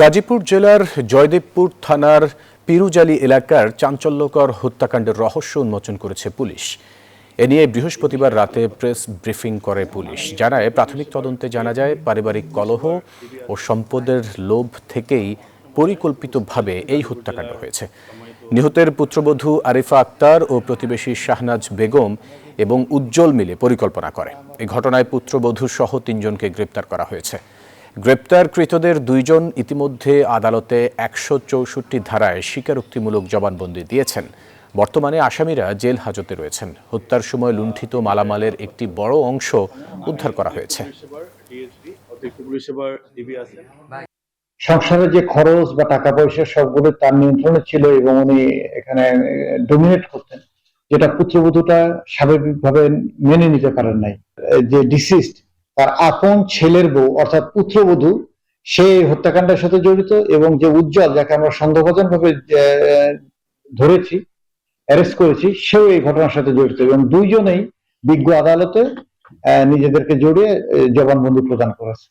গাজীপুর জেলার জয়দেবপুর থানার পিরুজালি এলাকার চাঞ্চল্যকর হত্যাকাণ্ডের রহস্য উন্মোচন করেছে পুলিশ। এ নিয়ে বৃহস্পতিবার রাতে প্রেস ব্রিফিং করে পুলিশ। জানায়, প্রাথমিক তদন্তে জানা যায় পারিবারিক কলহ ও সম্পদের লোভ থেকেই পরিকল্পিতভাবে এই হত্যাকাণ্ড হয়েছে। নিহতের পুত্রবধূ আরিফা আক্তার ও প্রতিবেশী শাহনাজ বেগম এবং উজ্জ্বল মিলে পরিকল্পনা করে। এই ঘটনায় পুত্রবধূ সহ ৩ জনকে গ্রেপ্তার করা হয়েছে। গ্রেপ্তারকৃতদের 2 জন ইতিমধ্যে আদালতে ১৬৪ ধারায় স্বীকারোক্তিমূলক জবানবন্দি দিয়েছেন। বর্তমানে আসামিরা জেল হাজতে রয়েছেন। হত্যার সময় লুণ্ঠিত মালামালের একটি বড় অংশ উদ্ধার করা হয়েছে। সংসারের যে খরচ বা টাকা পয়সা সবগুলো তার নিয়ন্ত্রণে ছিল এবং উনি এখানে ডমিনেট করতেন, যেটা পুত্রবধূটা স্বাভাবিকভাবে মেনে নিতে পারেন নাই। যে ডিসিস্ট তার আপন ছেলের বউ অর্থাৎ পুত্রবধূ, সে হত্যাকাণ্ডের সাথে জড়িত এবং যে উজ্জ্বল, যাকে আমরা সন্দেহভাজন ভাবে ধরেছি, অ্যারেস্ট করেছি, সেও এই ঘটনার সাথে জড়িত এবং 2 জনেই বিজ্ঞ আদালতে নিজেদেরকে জড়িয়ে জবানবন্দি প্রদান করেছে।